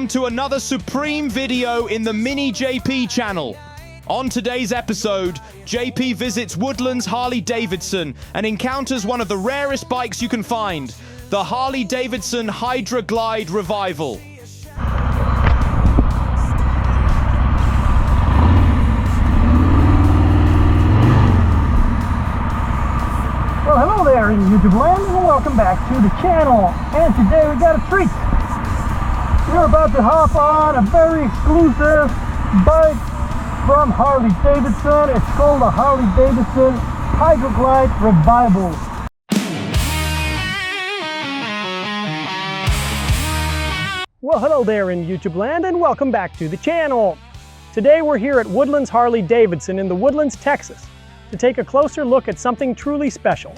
Welcome to another supreme video in the Mini JP channel. On today's episode, JP visits Woodlands Harley Davidson and encounters one of the rarest bikes you can find, the Harley Davidson Hydra Glide Revival. Well, hello there in YouTube land, and welcome back to the channel. And today we got a treat. We're about to hop on a very exclusive bike from Harley Davidson. It's called the Harley Davidson Hydra Glide Revival. Well, hello there in YouTube land, and welcome back to the channel. Today we're here at Woodlands Harley Davidson in the Woodlands, Texas, to take a closer look at something truly special.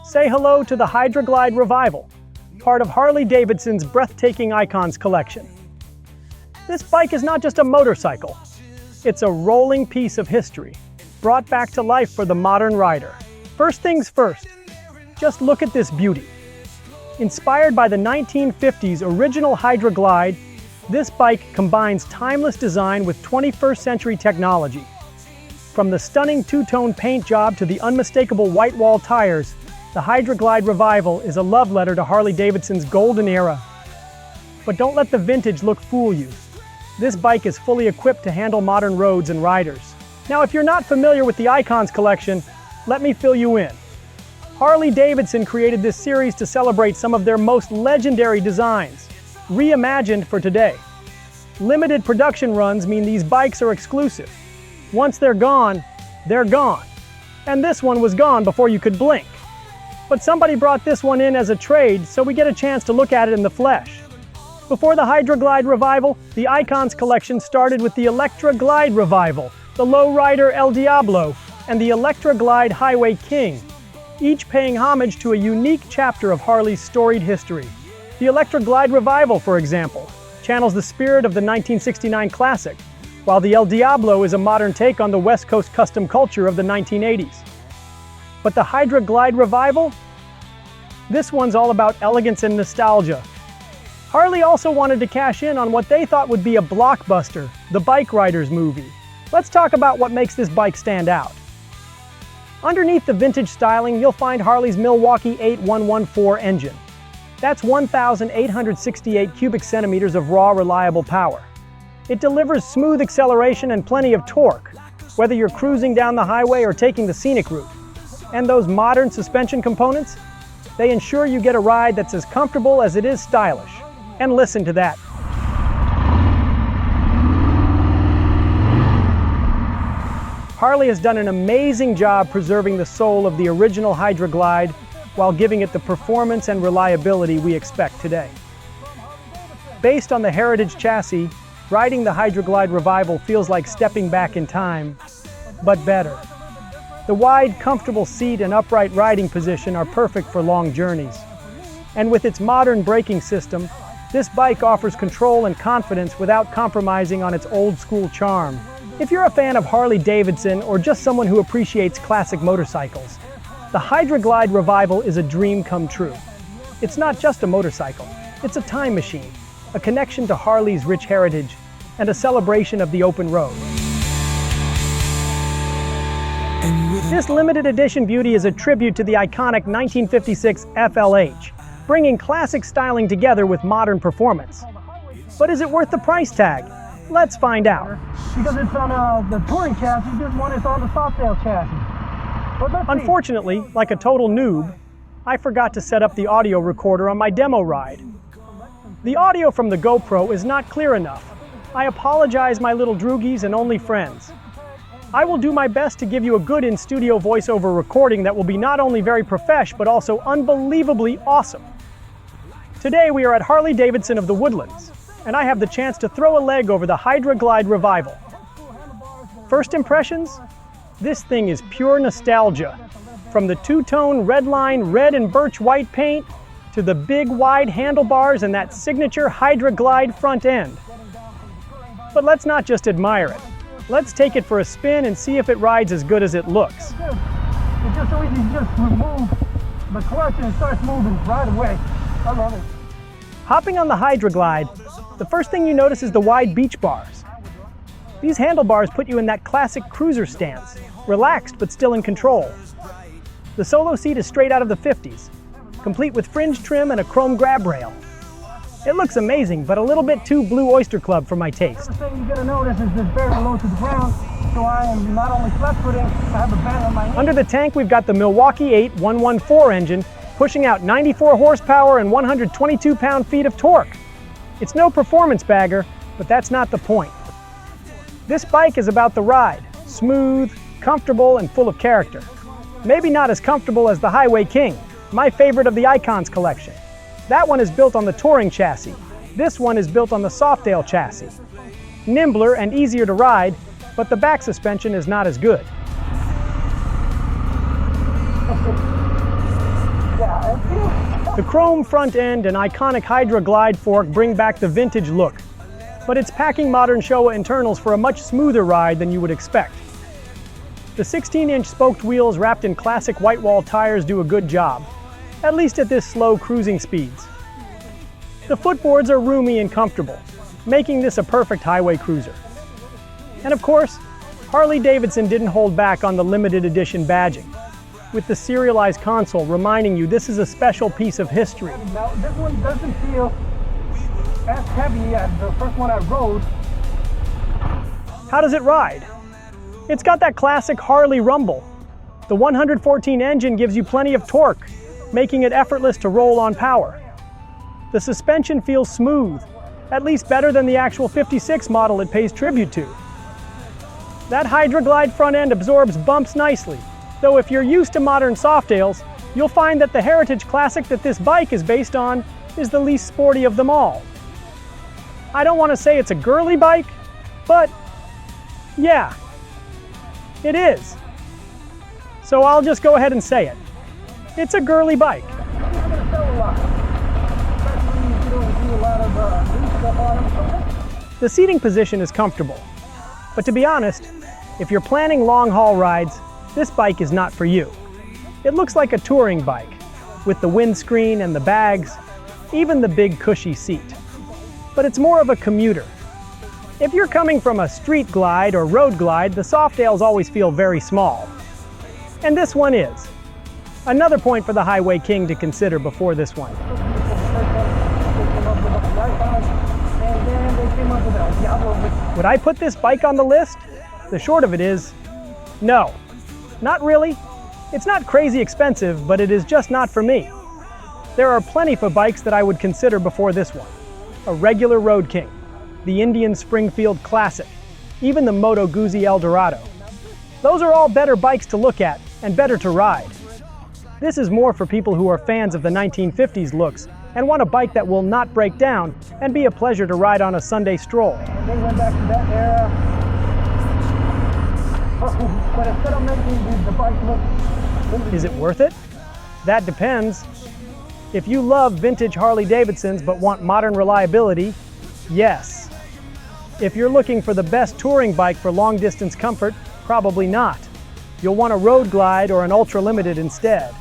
Say hello to the Hydra Glide Revival, part of Harley Davidson's breathtaking icons collection. This bike is not just a motorcycle, it's a rolling piece of history, brought back to life for the modern rider. First things first, just look at this beauty. Inspired by the 1950s original Hydra Glide, this bike combines timeless design with 21st century technology. From the stunning two-tone paint job to the unmistakable white wall tires, the Hydra Glide Revival is a love letter to Harley Davidson's golden era. But don't let the vintage look fool you. This bike is fully equipped to handle modern roads and riders. Now, if you're not familiar with the Icons collection, let me fill you in. Harley Davidson created this series to celebrate some of their most legendary designs, reimagined for today. Limited production runs mean these bikes are exclusive. Once they're gone, they're gone. And this one was gone before you could blink. But somebody brought this one in as a trade, so we get a chance to look at it in the flesh. Before the Hydra Glide Revival, the Icons collection started with the Electra Glide Revival, the Lowrider El Diablo, and the Electra Glide Highway King, each paying homage to a unique chapter of Harley's storied history. The Electra Glide Revival, for example, channels the spirit of the 1969 classic, while the El Diablo is a modern take on the West Coast custom culture of the 1980s. But the Hydra Glide Revival? This one's all about elegance and nostalgia. Harley also wanted to cash in on what they thought would be a blockbuster, the Bike Riders movie. Let's talk about what makes this bike stand out. Underneath the vintage styling, you'll find Harley's Milwaukee 8114 engine. That's 1,868 cubic centimeters of raw, reliable power. It delivers smooth acceleration and plenty of torque, whether you're cruising down the highway or taking the scenic route. And those modern suspension components, they ensure you get a ride that's as comfortable as it is stylish. And listen to that. Harley has done an amazing job preserving the soul of the original Hydra Glide while giving it the performance and reliability we expect today. Based on the heritage chassis, riding the Hydra Glide Revival feels like stepping back in time, but better. The wide, comfortable seat and upright riding position are perfect for long journeys. And with its modern braking system, this bike offers control and confidence without compromising on its old-school charm. If you're a fan of Harley Davidson or just someone who appreciates classic motorcycles, the Hydra Glide Revival is a dream come true. It's not just a motorcycle, it's a time machine, a connection to Harley's rich heritage, and a celebration of the open road. This limited edition beauty is a tribute to the iconic 1956 FLH, bringing classic styling together with modern performance. But is it worth the price tag? Let's find out. Because it's on the touring chassis, this one is on the Softail chassis. Unfortunately, like a total noob, I forgot to set up the audio recorder on my demo ride. The audio from the GoPro is not clear enough. I apologize, my little droogies and only friends. I will do my best to give you a good in-studio voiceover recording that will be not only very profesh, but also unbelievably awesome. Today we are at Harley Davidson of the Woodlands, and I have the chance to throw a leg over the Hydra Glide Revival. First impressions? This thing is pure nostalgia. From the two-tone redline red and birch white paint, to the big wide handlebars and that signature Hydra Glide front end. But let's not just admire it. Let's take it for a spin and see if it rides as good as it looks. It's just so easy to just remove the clutch and it starts moving right away. I love it. Hopping on the Hydra Glide, the first thing you notice is the wide beach bars. These handlebars put you in that classic cruiser stance, relaxed but still in control. The solo seat is straight out of the 50s, complete with fringe trim and a chrome grab rail. It looks amazing, but a little bit too Blue Oyster Club for my taste. The first thing you're going to notice is this very low to the ground, so I am not only flat-footing, I have a band on my knee. Under the tank, we've got the Milwaukee 8 114 engine, pushing out 94 horsepower and 122 pound-feet of torque. It's no performance bagger, but that's not the point. This bike is about the ride, smooth, comfortable, and full of character. Maybe not as comfortable as the Highway King, my favorite of the Icons collection. That one is built on the touring chassis. This one is built on the Softail chassis. Nimbler and easier to ride, but the back suspension is not as good. The chrome front end and iconic Hydra Glide fork bring back the vintage look, but it's packing modern Showa internals for a much smoother ride than you would expect. The 16-inch spoked wheels wrapped in classic white wall tires do a good job, at least at this slow cruising speeds. The footboards are roomy and comfortable, making this a perfect highway cruiser. And of course, Harley Davidson didn't hold back on the limited edition badging, with the serialized console reminding you this is a special piece of history. Now, this one doesn't feel as heavy as the first one I rode. How does it ride? It's got that classic Harley rumble. The 114 engine gives you plenty of torque, making it effortless to roll on power. The suspension feels smooth, at least better than the actual 56 model it pays tribute to. That Hydra Glide front end absorbs bumps nicely, though if you're used to modern Softails, you'll find that the heritage classic that this bike is based on is the least sporty of them all. I don't want to say it's a girly bike, but yeah, it is. So I'll just go ahead and say it. It's a girly bike. The seating position is comfortable, but to be honest, if you're planning long-haul rides, this bike is not for you. It looks like a touring bike, with the windscreen and the bags, even the big cushy seat. But it's more of a commuter. If you're coming from a street glide or road glide, the Softails always feel very small. And this one is. Another point for the Highway King to consider before this one. Would I put this bike on the list? The short of it is, no. Not really. It's not crazy expensive, but it is just not for me. There are plenty of bikes that I would consider before this one. A regular Road King, the Indian Springfield Classic, even the Moto Guzzi Eldorado. Those are all better bikes to look at and better to ride. This is more for people who are fans of the 1950s looks and want a bike that will not break down and be a pleasure to ride on a Sunday stroll. They went back to that era, but instead of making the bike look... Is it worth it? That depends. If you love vintage Harley Davidsons but want modern reliability, yes. If you're looking for the best touring bike for long-distance comfort, probably not. You'll want a Road Glide or an Ultra Limited instead.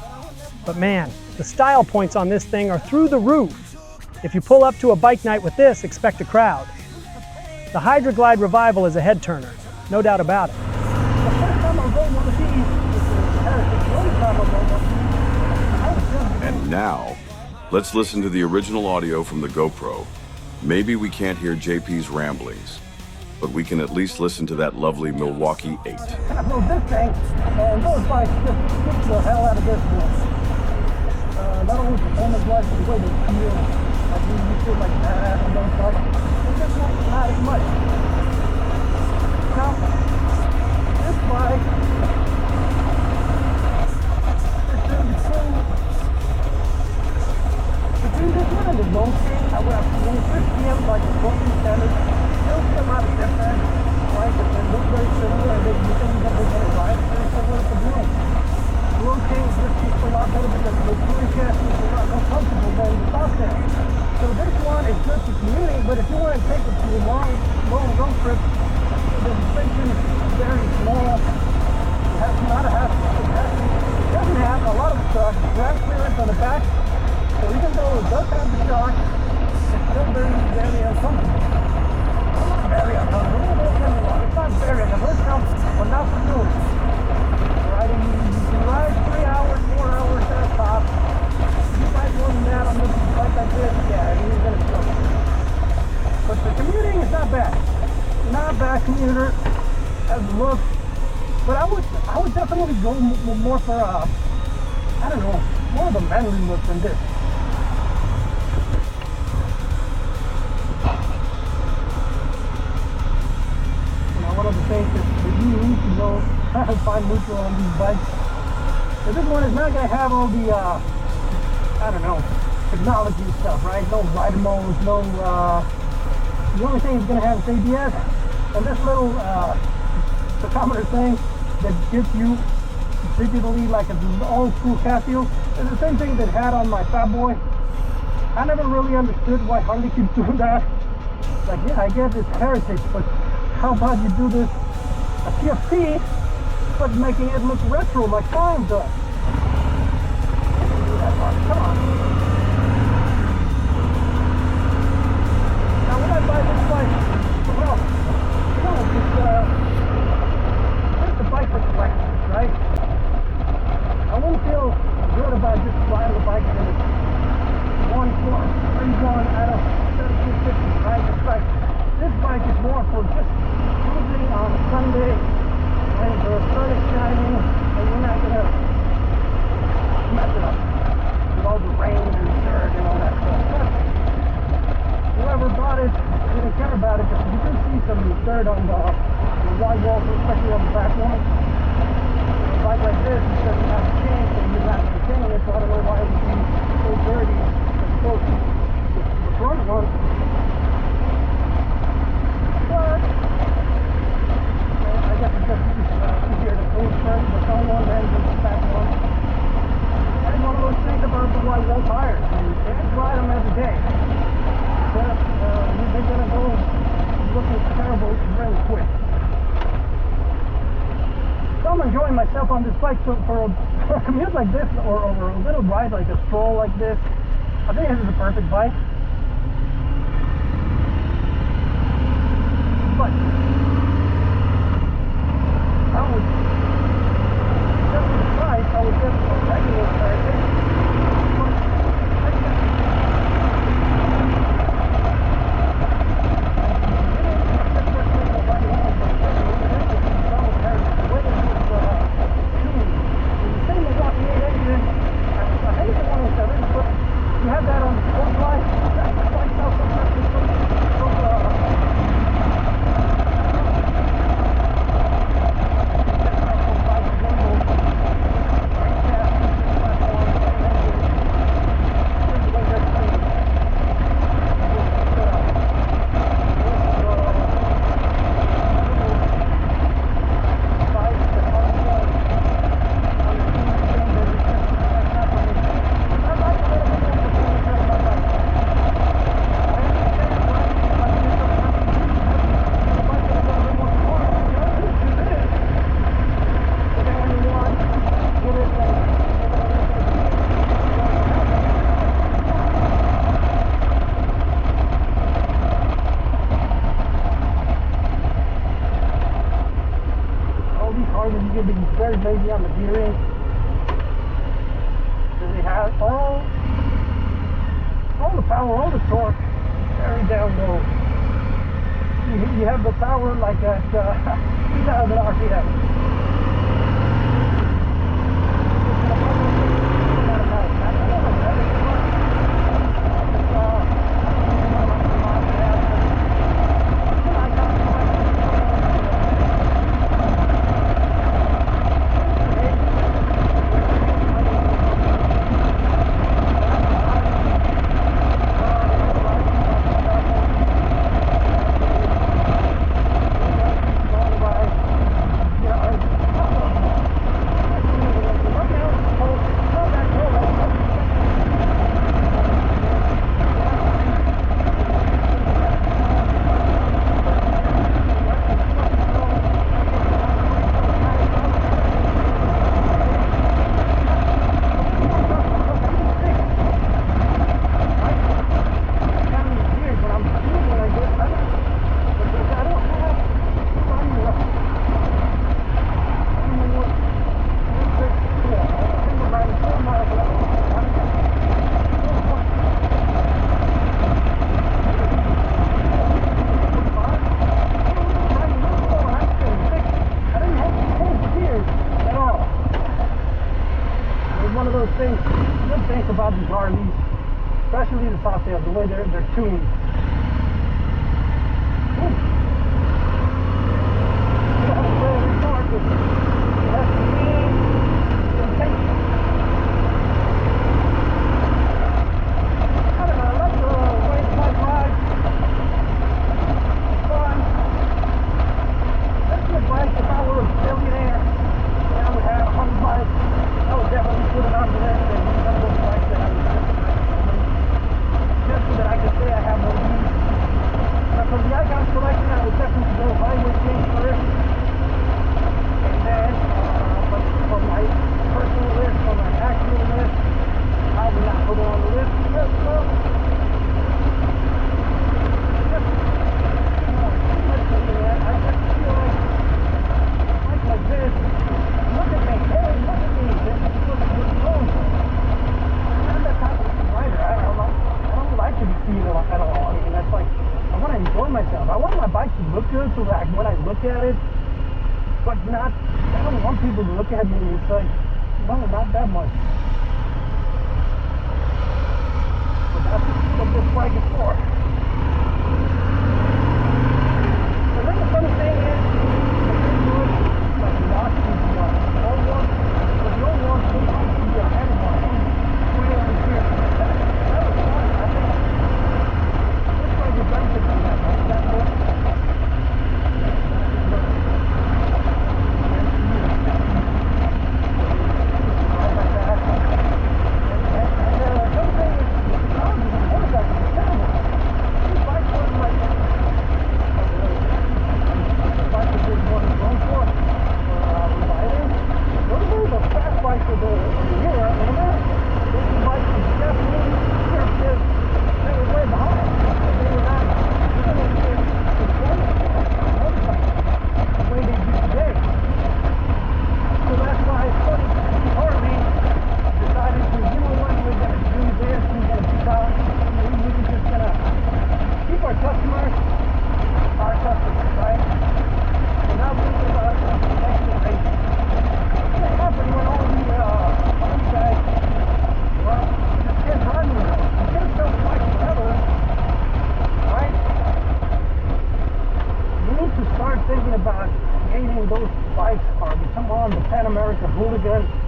But man, the style points on this thing are through the roof. If you pull up to a bike night with this, expect a crowd. The Hydra Glide Revival is a head-turner, no doubt about it. And now, let's listen to the original audio from the GoPro. Maybe we can't hear JP's ramblings, but we can at least listen to that lovely Milwaukee 8. I rode this thing, and those bikes just kick the hell out of this one. Not only performance wise, but the way they feel. Like you feel like that and those bikes. It's just not as much. Now, this bike between this one and the Road King, I would have 26 PM like the Road King standard. Still come out different. Like it looks very similar, and you think that they're going to ride very similar to the Road. The Road King just keeps a lot better because the touring chassis is a lot more comfortable than the Softail. So this one is good for commuting, but if you want to take it to a long not bad. Not bad commuter as it looks. But I would definitely go more for I don't know, more of a manly look than this. One of the things that you need to know how to find neutral on these bikes. So this one is not going to have all the, I don't know, technology stuff, right? No rider modes, no, the only thing it's going to have is ABS. And this little tachometer thing that gives you digitally like an old school Casio is the same thing that had on my Fat Boy. I never really understood why Harley keeps doing that. Like, yeah, I get it's heritage, but how about you do this a TFT, but making it look retro like Prime does? Come on. Now when I buy this bike, well, it's a bike for collectors, right? I wouldn't feel good about just riding the bike in it. 1.31 out of 1750, right? It's like, this bike is more for just cruising on a Sunday when the sun is shining and you're not gonna mess it up with all the rain and dirt and all that stuff. But whoever bought it didn't care about it, because you can see some dirt on the wide wall, especially on the back one. A bike like this, it doesn't have a chain, so you're not maintaining it, so I don't know why it would be so dirty as opposed to the front one. But I guess it's just easier to clean first the front one than the back one. And one of those things about the white wall tires, you can't ride them every day. But they're gonna go looking terrible really quick. So I'm enjoying myself on this bike. So for a commute like this, or a little ride like a stroll like this, I think this is a perfect bike. But I would, just for the price, I would get a regular Heritage. But I guess you have that on the front line, that's quite very lazy on the gearing. Because they have all the power, all the torque, very down low. You have the power like at 2,000 RPM. Yeah, they're tuned. Ooh. You have to play every part, but it has to be intentional. I don't know, I like the way it's like ride. It's fun. This is a bike, if I were a billionaire, and I would have 100 bikes, I would definitely put it on the list and some of those bikes that I would just so that I could say I have one of these. But for the icon collection, I would definitely go highway change first. And then, but for my personal list, for my actual list, I would not put it on the list because, well, just, I just feel like this, look at me, hey, look at me, this is what I'm going for. I'm that type of rider, I don't know. I don't like to be seen at all. I mean, that's like, I want to enjoy myself. I want my bike to look good so that when I look at it, but not, I don't want people to look at me and it's like, no, not that much. But that's what this bike is for. The really funny thing is, like the old one, but the old one came out to be ahead of one. Way over here. That was fun, I think. This bike is done to me. That look.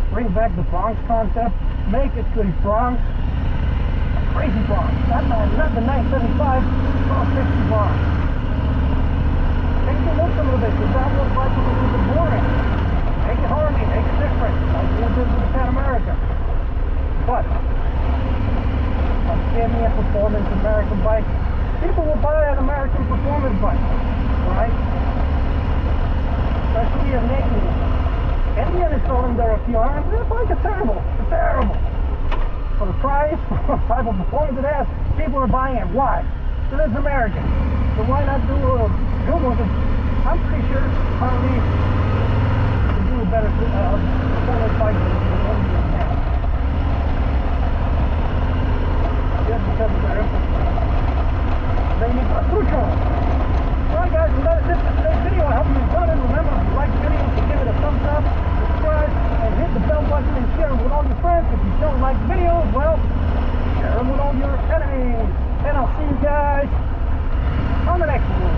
Bring back the Bronx concept, make it a Bronx, a crazy Bronx, not the 975, Bronx 60 Bronx. Change the look a little bit, because that looks like a little bit boring. Make it Harley, make it different, like we did with the Pan America. But, I'm standing a performance American bike. People will buy an American performance bike, right? Especially a making one. Indian is selling their FDR, and their bike is terrible. It's terrible. For the price, for the type of performance it has, people are buying it. Why? Because it's American. So why not do a good one? I'm pretty sure Harley can do a better performance bike than the Indian can. Just because of their infrastructure. They need a neutral. Alright guys, well that is it for today's video. I hope you enjoyed it. Remember, if you like the video, to give it a thumbs up, subscribe, and hit the bell button and share it with all your friends. If you don't like videos, well, share them with all your enemies. And I'll see you guys on the next one.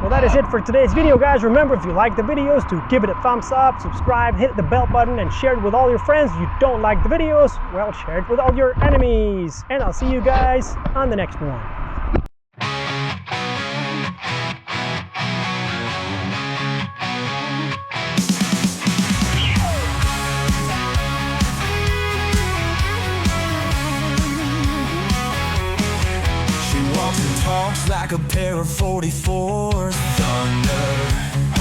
Well, that is it for today's video, guys. Remember, if you like the videos, to give it a thumbs up, subscribe, hit the bell button, and share it with all your friends. If you don't like the videos, well, share it with all your enemies. And I'll see you guys on the next one. Talks like a pair of 44s. Thunder